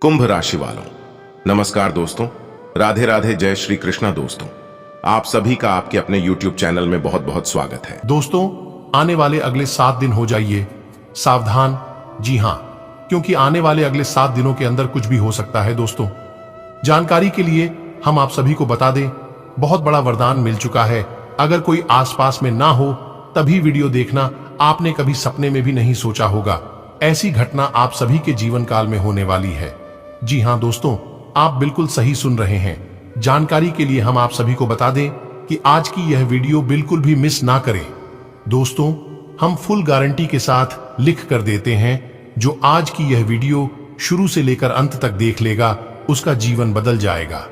कुंभ राशि वालों, नमस्कार दोस्तों। राधे राधे, जय श्री कृष्णा। दोस्तों, आप सभी का आपके अपने YouTube चैनल में बहुत बहुत स्वागत है। दोस्तों, आने वाले अगले 7 दिन हो जाइए सावधान। जी हां, क्योंकि आने वाले अगले 7 दिनों के अंदर कुछ भी हो सकता है। दोस्तों, जानकारी के लिए हम आप सभी को बता दें, बहुत बड़ा वरदान मिल चुका है। अगर कोई आसपास में ना हो तभी वीडियो देखना आपने कभी सपने में भी नहीं सोचा होगा। ऐसी घटना आप सभी के जीवन काल में होने वाली है। जी हां दोस्तों, आप बिल्कुल सही सुन रहे हैं। जानकारी के लिए हम आप सभी को बता दें कि आज की यह वीडियो बिल्कुल भी मिस ना करें। दोस्तों, हम फुल गारंटी के साथ लिख कर देते हैं, जो आज की यह वीडियो शुरू से लेकर अंत तक देख लेगा उसका जीवन बदल जाएगा।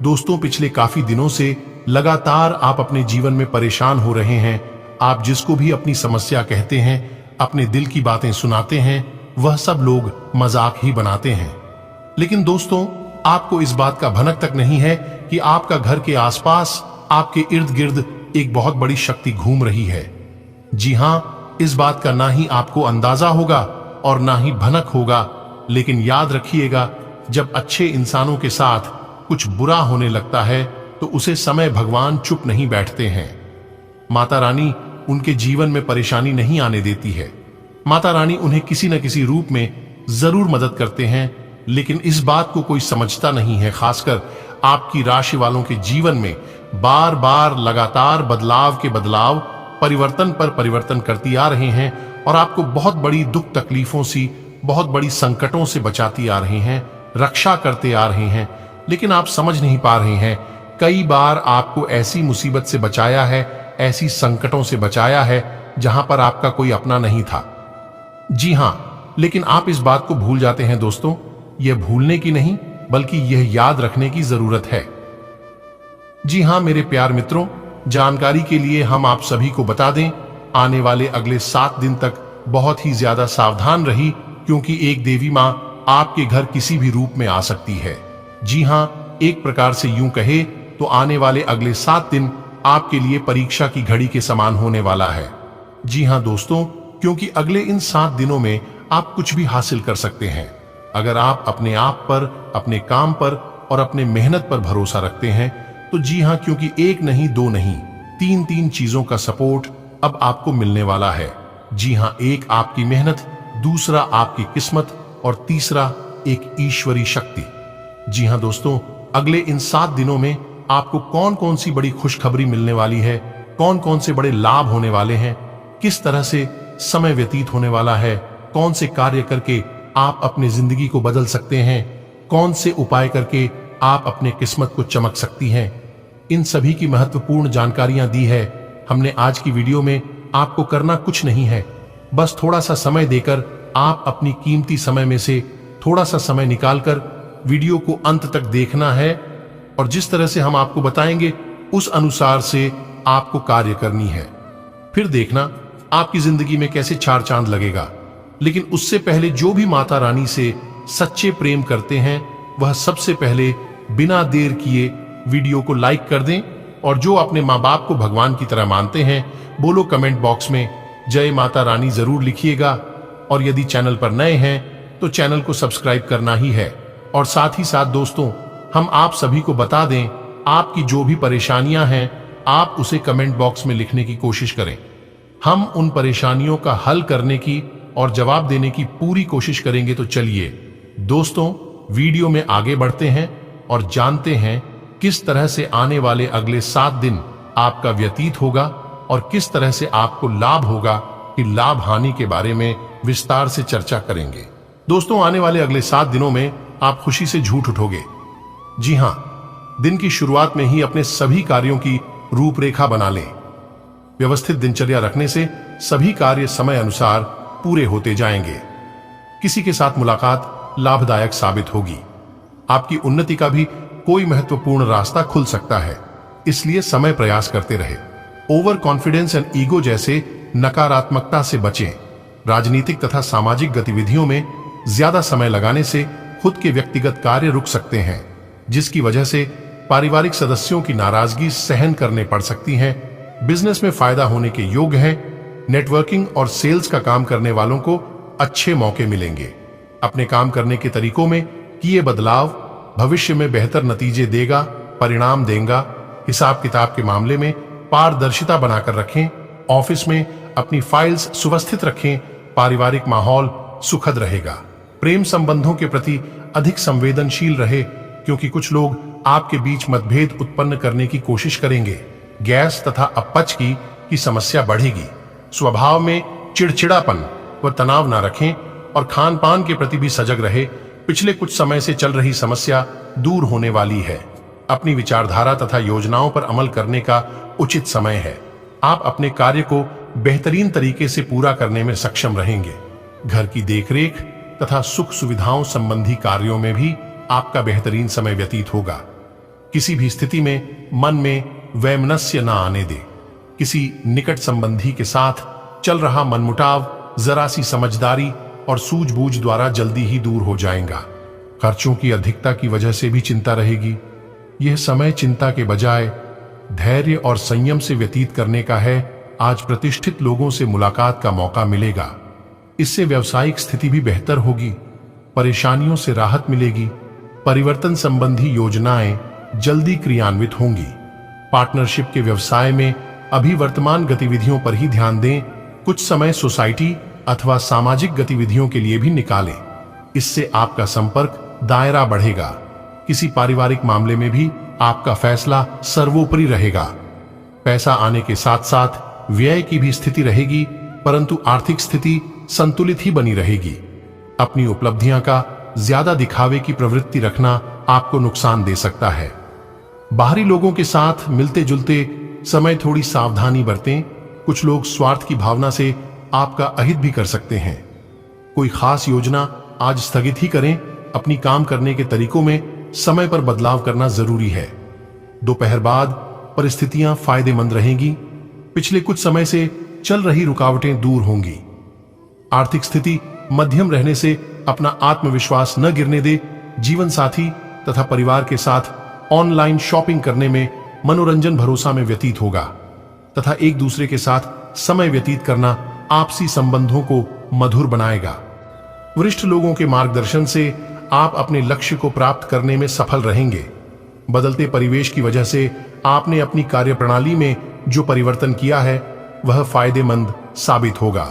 दोस्तों, पिछले काफी दिनों से लगातार आप अपने जीवन में परेशान हो रहे हैं। आप जिसको भी अपनी समस्या कहते हैं, अपने दिल की बातें सुनाते हैं, वह सब लोग मजाक ही बनाते हैं। लेकिन दोस्तों, आपको इस बात का भनक तक नहीं है कि आपका घर के आसपास, आपके इर्द गिर्द एक बहुत बड़ी शक्ति घूम रही है। जी हां, इस बात का ना ही आपको अंदाजा होगा और ना ही भनक होगा। लेकिन याद रखिएगा, जब अच्छे इंसानों के साथ कुछ बुरा होने लगता है तो उसे समय भगवान चुप नहीं बैठते हैं। माता रानी उनके जीवन में परेशानी नहीं आने देती है। माता रानी उन्हें किसी न किसी रूप में जरूर मदद करते हैं, लेकिन इस बात को कोई समझता नहीं है। खासकर आपकी राशि वालों के जीवन में बार बार लगातार बदलाव के बदलाव, परिवर्तन पर परिवर्तन करती आ रहे हैं और आपको बहुत बड़ी दुख तकलीफों सी, बहुत बड़ी संकटों से बचाती आ रहे हैं, रक्षा करते आ रहे हैं। लेकिन आप समझ नहीं पा रहे हैं, कई बार आपको ऐसी मुसीबत से बचाया है, ऐसी संकटों से बचाया है जहां पर आपका कोई अपना नहीं था। जी हां, लेकिन आप इस बात को भूल जाते हैं। दोस्तों, यह भूलने की नहीं बल्कि यह याद रखने की जरूरत है। जी हां मेरे प्यार मित्रों, जानकारी के लिए हम आप सभी को बता दें, आने वाले अगले 7 दिन तक बहुत ही ज्यादा सावधान रही, क्योंकि एक देवी मां आपके घर किसी भी रूप में आ सकती है। जी हां, एक प्रकार से यूं कहे तो आने वाले अगले 7 दिन आपके लिए परीक्षा की घड़ी के समान होने वाला है। जी हां दोस्तों, क्योंकि अगले इन 7 दिनों में आप कुछ भी हासिल कर सकते हैं। अगर आप अपने आप पर, अपने काम पर और अपने मेहनत पर भरोसा रखते हैं तो जी हां, क्योंकि एक नहीं, दो नहीं, 3 चीजों का सपोर्ट अब आपको मिलने वाला है। जी हां, एक आपकी मेहनत, दूसरा आपकी किस्मत और तीसरा एक ईश्वरी शक्ति। जी हां दोस्तों, अगले इन 7 दिनों में आपको कौन कौन सी बड़ी खुशखबरी मिलने वाली है, कौन कौन से बड़े लाभ होने वाले हैं, किस तरह से समय व्यतीत होने वाला है, कौन से कार्य करके आप अपनी जिंदगी को बदल सकते हैं, कौन से उपाय करके आप अपने किस्मत को चमक सकती हैं, इन सभी की महत्वपूर्ण जानकारियां दी है हमने आज की वीडियो में। आपको करना कुछ नहीं है, बस थोड़ा सा समय देकर आप अपनी कीमती समय में से थोड़ा सा समय निकालकर वीडियो को अंत तक देखना है और जिस तरह से हम आपको बताएंगे उस अनुसार से आपको कार्य करनी है। फिर देखना आपकी जिंदगी में कैसे 4 चांद लगेगा। लेकिन उससे पहले जो भी माता रानी से सच्चे प्रेम करते हैं, वह सबसे पहले बिना देर किए वीडियो को लाइक कर दें और जो अपने माँ बाप को भगवान की तरह मानते हैं, बोलो कमेंट बॉक्स में जय माता रानी जरूर लिखिएगा। और यदि चैनल पर नए हैं तो चैनल को सब्सक्राइब करना ही है। और साथ ही साथ दोस्तों, हम आप सभी को बता दें, आपकी जो भी परेशानियां हैं आप उसे कमेंट बॉक्स में लिखने की कोशिश करें। हम उन परेशानियों का हल करने की और जवाब देने की पूरी कोशिश करेंगे। तो चलिए दोस्तों, वीडियो में आगे बढ़ते हैं और जानते हैं किस तरह से आने वाले अगले 7 दिन आपका व्यतीत होगा और किस तरह से आपको लाभ होगा। कि लाभ हानि के बारे में विस्तार से चर्चा करेंगे। दोस्तों, आने वाले अगले 7 दिनों में आप खुशी से झूठ उठोगे। जी हां, दिन की शुरुआत में ही अपने सभी कार्यों की रूपरेखा बना लें। व्यवस्थित दिनचर्या रखने से सभी कार्य समय अनुसार पूरे होते जाएंगे। किसी के साथ मुलाकात लाभदायक साबित होगी। आपकी उन्नति का भी कोई महत्वपूर्ण रास्ता खुल सकता है, इसलिए समय प्रयास करते रहे। ओवर कॉन्फिडेंस एंड ईगो जैसे नकारात्मकता से बचें। राजनीतिक तथा सामाजिक गतिविधियों में ज्यादा समय लगाने से खुद के व्यक्तिगत कार्य रुक सकते हैं, जिसकी वजह से पारिवारिक सदस्यों की नाराजगी सहन करने पड़ सकती है। बिजनेस में फायदा होने के योग है। नेटवर्किंग और सेल्स का काम करने वालों को अच्छे मौके मिलेंगे। अपने काम करने के तरीकों में कि ये बदलाव भविष्य में बेहतर नतीजे देगा, परिणाम देगा। हिसाब किताब के मामले में पारदर्शिता बनाकर रखें। ऑफिस में अपनी फाइल्स सुव्यवस्थित रखें। पारिवारिक माहौल सुखद रहेगा। प्रेम संबंधों के प्रति अधिक संवेदनशील रहे, क्योंकि कुछ लोग आपके बीच मतभेद उत्पन्न करने की कोशिश करेंगे। गैस तथा अपच की समस्या बढ़ेगी। स्वभाव में चिड़चिड़ापन व तनाव न रखें और खान पान के प्रति भी सजग रहे। पिछले कुछ समय से चल रही समस्या दूर होने वाली है। अपनी विचारधारा तथा योजनाओं पर अमल करने का उचित समय है। आप अपने कार्य को बेहतरीन तरीके से पूरा करने में सक्षम रहेंगे। घर की देखरेख तथा सुख सुविधाओं संबंधी कार्यों में भी आपका बेहतरीन समय व्यतीत होगा। किसी भी स्थिति में मन में वैमनस्य न आने दे। किसी निकट संबंधी के साथ चल रहा मनमुटाव जरा सी समझदारी और सूझबूझ द्वारा जल्दी ही दूर हो जाएगा। खर्चों की अधिकता की वजह से भी चिंता रहेगी। यह समय चिंता के बजाय धैर्य और संयम से व्यतीत करने का है। आज प्रतिष्ठित लोगों से मुलाकात का मौका मिलेगा। इससे व्यवसायिक स्थिति भी बेहतर होगी। परेशानियों से राहत मिलेगी। परिवर्तन संबंधी योजनाएं जल्दी क्रियान्वित होंगी। पार्टनरशिप के व्यवसाय में अभी वर्तमान गतिविधियों पर ही ध्यान दें। कुछ समय सोसाइटी अथवा सामाजिक गतिविधियों के लिए भी निकालें। इससे आपका संपर्क दायरा बढ़ेगा। किसी पारिवारिक मामले में भी आपका फैसला सर्वोपरि रहेगा। पैसा आने के साथ साथ व्यय की भी स्थिति रहेगी, परंतु आर्थिक स्थिति संतुलित ही बनी रहेगी। अपनी उपलब्धियां का ज्यादा दिखावे की प्रवृत्ति रखना आपको नुकसान दे सकता है। बाहरी लोगों के साथ मिलते जुलते समय थोड़ी सावधानी बरतें। कुछ लोग स्वार्थ की भावना से आपका अहित भी कर सकते हैं। कोई खास योजना आज स्थगित ही करें। अपनी काम करने के तरीकों में समय पर बदलाव करना जरूरी है। दोपहर बाद परिस्थितियां फायदेमंद रहेंगी। पिछले कुछ समय से चल रही रुकावटें दूर होंगी। आर्थिक स्थिति मध्यम रहने से अपना आत्मविश्वास न गिरने दे। जीवन साथी तथा परिवार के साथ ऑनलाइन शॉपिंग करने में मनोरंजन भरोसा में व्यतीत होगा तथा एक दूसरे के साथ समय व्यतीत करना आपसी संबंधों को मधुर बनाएगा। वरिष्ठ लोगों के मार्गदर्शन से आप अपने लक्ष्य को प्राप्त करने में सफल रहेंगे। बदलते परिवेश की वजह से आपने अपनी कार्यप्रणाली में जो परिवर्तन किया है वह फायदेमंद साबित होगा।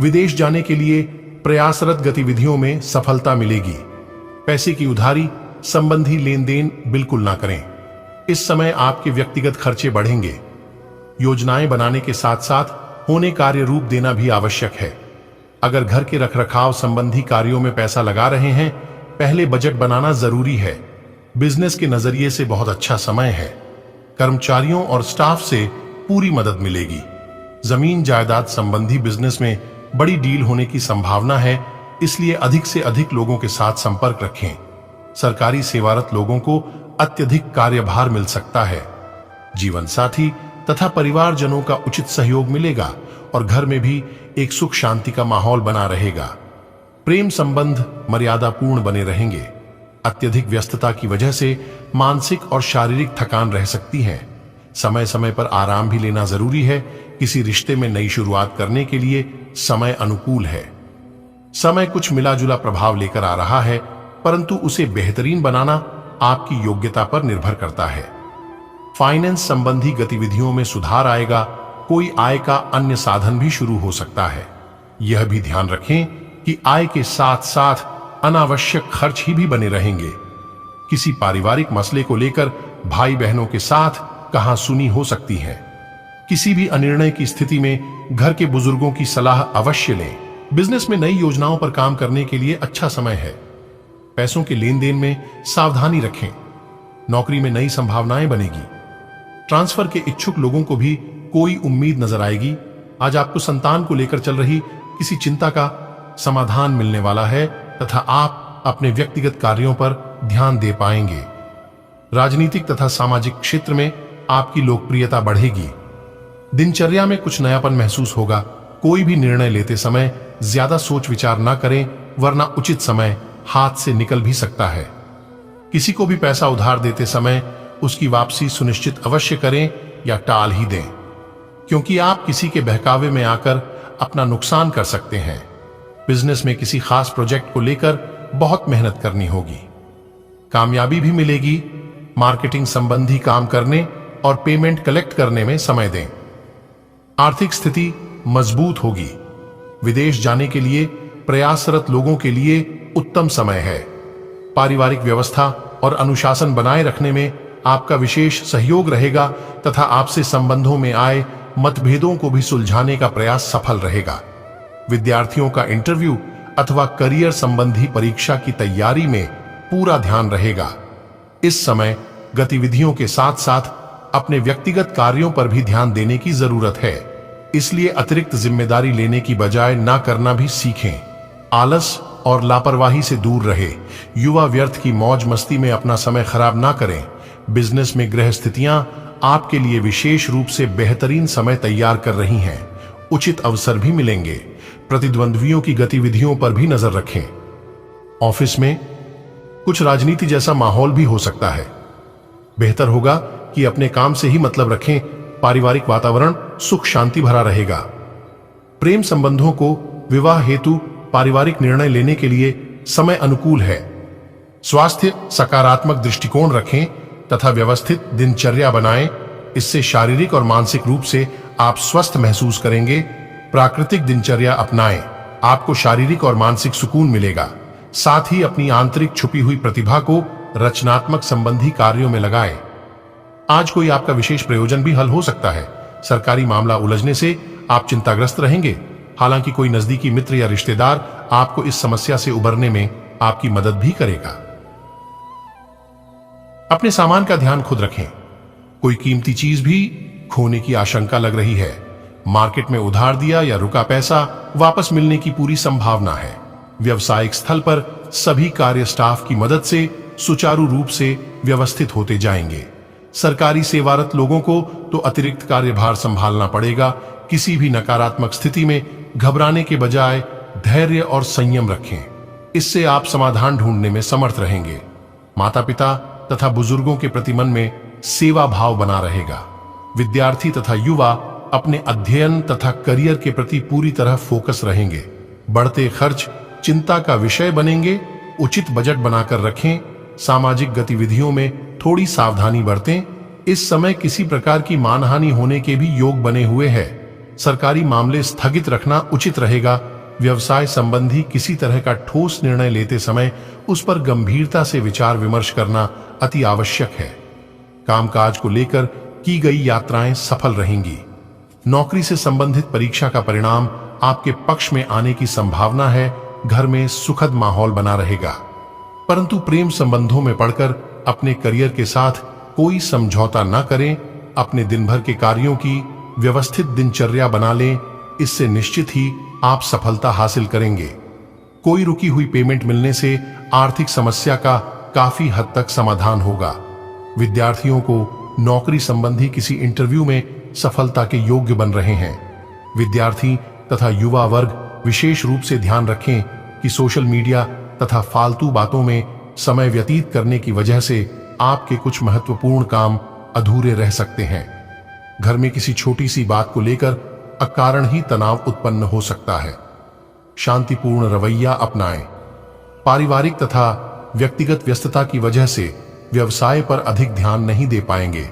विदेश जाने के लिए प्रयासरत गतिविधियों में सफलता मिलेगी। पैसे की उधारी संबंधी लेन देन बिल्कुल ना करें। इस समय आपके व्यक्तिगत खर्चे बढ़ेंगे। योजनाएं बनाने के साथ साथ होने कार्य रूप देना भी आवश्यक है। अगर घर के रखरखाव संबंधी कार्यों में पैसा लगा रहे हैं, पहले बजट बनाना जरूरी है। बिजनेस के नजरिए से बहुत अच्छा समय है। कर्मचारियों और स्टाफ से पूरी मदद मिलेगी। जमीन जायदाद संबंधी बिजनेस में बड़ी डील होने की संभावना है, इसलिए अधिक से अधिक लोगों के साथ संपर्क रखें। सरकारी सेवारत लोगों को अत्यधिक कार्यभार मिल सकता है। जीवन साथी तथा परिवारजनों का उचित सहयोग मिलेगा और घर में भी एक सुख शांति का माहौल बना रहेगा। प्रेम संबंध मर्यादापूर्ण बने रहेंगे। अत्यधिक व्यस्तता की वजह से मानसिक और शारीरिक थकान रह सकती है। समय समय पर आराम भी लेना जरूरी है। किसी रिश्ते में नई शुरुआत करने के लिए समय अनुकूल है। समय कुछ मिला जुला प्रभाव लेकर आ रहा है, परंतु उसे बेहतरीन बनाना आपकी योग्यता पर निर्भर करता है। फाइनेंस संबंधी गतिविधियों में सुधार आएगा। कोई आय का अन्य साधन भी शुरू हो सकता है। यह भी ध्यान रखें कि आय के साथ साथ अनावश्यक खर्च ही भी बने रहेंगे। किसी पारिवारिक मसले को लेकर भाई बहनों के साथ कहासुनी हो सकती है। किसी भी अनिर्णय की स्थिति में घर के बुजुर्गों की सलाह अवश्य लें। बिजनेस में नई योजनाओं पर काम करने के लिए अच्छा समय है। पैसों के लेन देन में सावधानी रखें। नौकरी में नई संभावनाएं बनेगी। ट्रांसफर के इच्छुक लोगों को भी कोई उम्मीद नजर आएगी। आज आपको संतान को लेकर चल रही किसी चिंता का समाधान मिलने वाला है तथा आप अपने व्यक्तिगत कार्यों पर ध्यान दे पाएंगे। राजनीतिक तथा सामाजिक क्षेत्र में आपकी लोकप्रियता बढ़ेगी। दिनचर्या में कुछ नयापन महसूस होगा। कोई भी निर्णय लेते समय ज्यादा सोच विचार न करें, वरना उचित समय हाथ से निकल भी सकता है। किसी को भी पैसा उधार देते समय उसकी वापसी सुनिश्चित अवश्य करें या टाल ही दें, क्योंकि आप किसी के बहकावे में आकर अपना नुकसान कर सकते हैं। बिजनेस में किसी खास प्रोजेक्ट को लेकर बहुत मेहनत करनी होगी। कामयाबी भी मिलेगी। मार्केटिंग संबंधी काम करने और पेमेंट कलेक्ट करने में समय दें। आर्थिक स्थिति मजबूत होगी। विदेश जाने के लिए प्रयासरत लोगों के लिए उत्तम समय है। पारिवारिक व्यवस्था और अनुशासन बनाए रखने में आपका विशेष सहयोग रहेगा तथा आपसे संबंधों में आए मतभेदों को भी सुलझाने का प्रयास सफल रहेगा। विद्यार्थियों का इंटरव्यू अथवा करियर संबंधी परीक्षा की तैयारी में पूरा ध्यान रहेगा। इस समय गतिविधियों के साथ साथ अपने व्यक्तिगत कार्यों पर भी ध्यान देने की जरूरत है, इसलिए अतिरिक्त जिम्मेदारी लेने की बजाय ना करना भी सीखें। आलस और लापरवाही से दूर रहे। युवा व्यर्थ की मौज मस्ती में अपना समय खराब ना करें। बिजनेस में ग्रह स्थितियां आपके लिए विशेष रूप से बेहतरीन समय तैयार कर रही हैं। उचित अवसर भी मिलेंगे। प्रतिद्वंद्वियों की गतिविधियों पर भी नजर रखें। ऑफिस में कुछ राजनीति जैसा माहौल भी हो सकता है। बेहतर होगा कि अपने काम से ही मतलब रखें। पारिवारिक वातावरण सुख शांति भरा रहेगा। प्रेम संबंधों को विवाह हेतु पारिवारिक निर्णय लेने के लिए समय अनुकूल है। स्वास्थ्य सकारात्मक दृष्टिकोण रखें तथा व्यवस्थित दिनचर्या बनाएं। इससे शारीरिक और मानसिक रूप से आप स्वस्थ महसूस करेंगे। प्राकृतिक दिनचर्या अपनाएं। आपको शारीरिक और मानसिक सुकून मिलेगा। साथ ही अपनी आंतरिक छुपी हुई प्रतिभा को रचनात्मक संबंधी कार्यों में लगाएं। आज कोई आपका विशेष प्रयोजन भी हल हो सकता है। सरकारी मामला उलझने से आप चिंताग्रस्त रहेंगे। हालांकि कोई नजदीकी मित्र या रिश्तेदार आपको इस समस्या से उबरने में आपकी मदद भी करेगा। अपने सामान का ध्यान खुद रखें। कोई कीमती चीज भी खोने की आशंका लग रही है। मार्केट में उधार दिया या रुका पैसा वापस मिलने की पूरी संभावना है। व्यवसायिक स्थल पर सभी कार्य स्टाफ की मदद से सुचारू रूप से व्यवस्थित होते जाएंगे। सरकारी सेवारत लोगों को तो अतिरिक्त कार्यभार संभालना पड़ेगा। किसी भी नकारात्मक स्थिति में घबराने के बजाय धैर्य और संयम रखें। इससे आप समाधान ढूंढने में समर्थ रहेंगे। माता पिता तथा बुजुर्गों के प्रति मन में सेवा भाव बना रहेगा। विद्यार्थी तथा युवा अपने अध्ययन तथा करियर के प्रति पूरी तरह फोकस रहेंगे। बढ़ते खर्च चिंता का विषय बनेंगे। उचित बजट बनाकर रखें। सामाजिक गतिविधियों में थोड़ी सावधानी बरतें। इस समय किसी प्रकार की मानहानि होने के भी योग बने हुए हैं। सरकारी मामले स्थगित रखना उचित रहेगा। व्यवसाय संबंधी किसी तरह का ठोस निर्णय लेते समय उस पर गंभीरता से विचार विमर्श करना अति आवश्यक है। कामकाज को लेकर की गई यात्राएं सफल रहेंगी। नौकरी से संबंधित परीक्षा का परिणाम आपके पक्ष में आने की संभावना है। घर में सुखद माहौल बना रहेगा। परंतु प्रेम संबंधों में पड़कर अपने करियर के साथ कोई समझौता न करें। अपने दिन भर के कार्यों की व्यवस्थित दिनचर्या बना लें। इससे निश्चित ही आप सफलता हासिल करेंगे। कोई रुकी हुई पेमेंट मिलने से आर्थिक समस्या का काफी हद तक समाधान होगा। विद्यार्थियों को नौकरी संबंधी किसी इंटरव्यू में सफलता के योग्य बन रहे हैं। विद्यार्थी तथा युवा वर्ग विशेष रूप से ध्यान रखें कि सोशल मीडिया तथा फालतू बातों में समय व्यतीत करने की वजह से आपके कुछ महत्वपूर्ण काम अधूरे रह सकते हैं। घर में किसी छोटी सी बात को लेकर अकारण ही तनाव उत्पन्न हो सकता है। शांतिपूर्ण रवैया अपनाएं। पारिवारिक तथा व्यक्तिगत व्यस्तता की वजह से व्यवसाय पर अधिक ध्यान नहीं दे पाएंगे।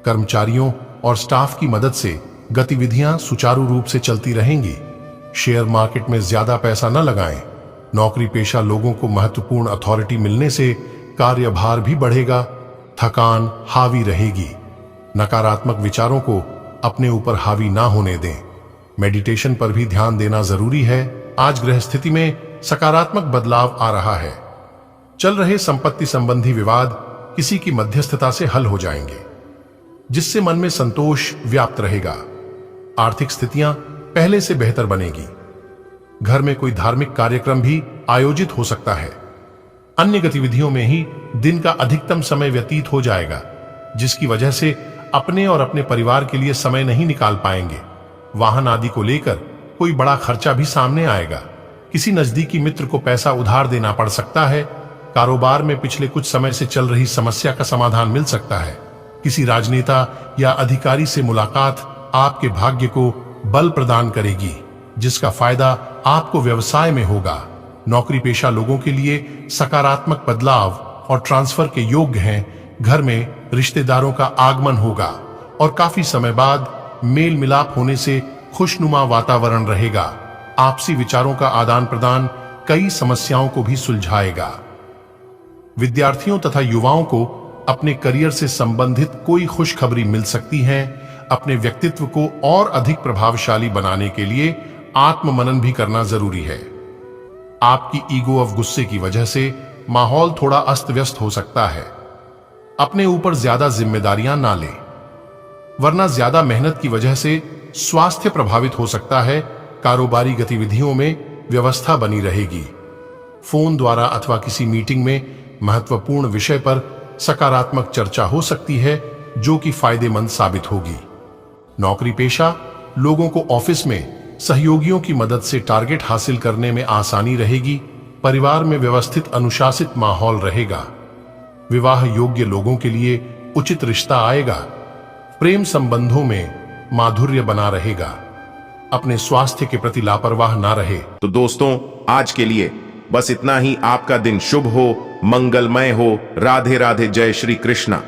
कर्मचारियों और स्टाफ की मदद से गतिविधियां सुचारू रूप से चलती रहेंगी। शेयर मार्केट में ज्यादा पैसा न लगाएं। नौकरी पेशा लोगों को महत्वपूर्ण अथॉरिटी मिलने से कार्यभार भी बढ़ेगा। थकान हावी रहेगी। नकारात्मक विचारों को अपने ऊपर हावी ना होने दें। मेडिटेशन पर भी ध्यान देना जरूरी है। आज ग्रह स्थिति में सकारात्मक बदलाव आ रहा है। चल रहे संपत्ति संबंधी विवाद किसी की मध्यस्थता से हल हो जाएंगे, जिससे मन में संतोष व्याप्त रहेगा। आर्थिक स्थितियां पहले से बेहतर बनेगी। घर में कोई धार्मिक कार्यक्रम भी आयोजित हो सकता है। अन्य गतिविधियों में ही दिन का अधिकतम समय व्यतीत हो जाएगा, जिसकी वजह से अपने और अपने परिवार के लिए समय नहीं निकाल पाएंगे। वाहन आदि को लेकर कोई बड़ा खर्चा भी सामने आएगा। किसी नजदीकी मित्र को पैसा उधार देना पड़ सकता है। कारोबार में पिछले कुछ समय से चल रही समस्या का समाधान मिल सकता है। किसी राजनेता या अधिकारी से मुलाकात आपके भाग्य को बल प्रदान करेगी, जिसका फायदा आपको व्यवसाय में होगा। नौकरी पेशा लोगों के लिए सकारात्मक बदलाव और ट्रांसफर के योग्य हैं। घर में रिश्तेदारों का आगमन होगा और काफी समय बाद मेल मिलाप होने से खुशनुमा वातावरण रहेगा। आपसी विचारों का आदान प्रदान कई समस्याओं को भी सुलझाएगा। विद्यार्थियों तथा युवाओं को अपने करियर से संबंधित कोई खुशखबरी मिल सकती है। अपने व्यक्तित्व को और अधिक प्रभावशाली बनाने के लिए आत्ममनन भी करना जरूरी है। आपकी ईगो ऑफ गुस्से की वजह से माहौल थोड़ा अस्त व्यस्त हो सकता है। अपने ऊपर ज्यादा जिम्मेदारियां ना लें, वरना ज्यादा मेहनत की वजह से स्वास्थ्य प्रभावित हो सकता है। कारोबारी गतिविधियों में व्यवस्था बनी रहेगी। फोन द्वारा अथवा किसी मीटिंग में महत्वपूर्ण विषय पर सकारात्मक चर्चा हो सकती है, जो कि फायदेमंद साबित होगी। नौकरी पेशा लोगों को ऑफिस में सहयोगियों की मदद से टारगेट हासिल करने में आसानी रहेगी। परिवार में व्यवस्थित अनुशासित माहौल रहेगा। विवाह योग्य लोगों के लिए उचित रिश्ता आएगा। प्रेम संबंधों में माधुर्य बना रहेगा। अपने स्वास्थ्य के प्रति लापरवाह ना रहे। तो दोस्तों, आज के लिए बस इतना ही। आपका दिन शुभ हो, मंगलमय हो। राधे राधे, जय श्री कृष्णा।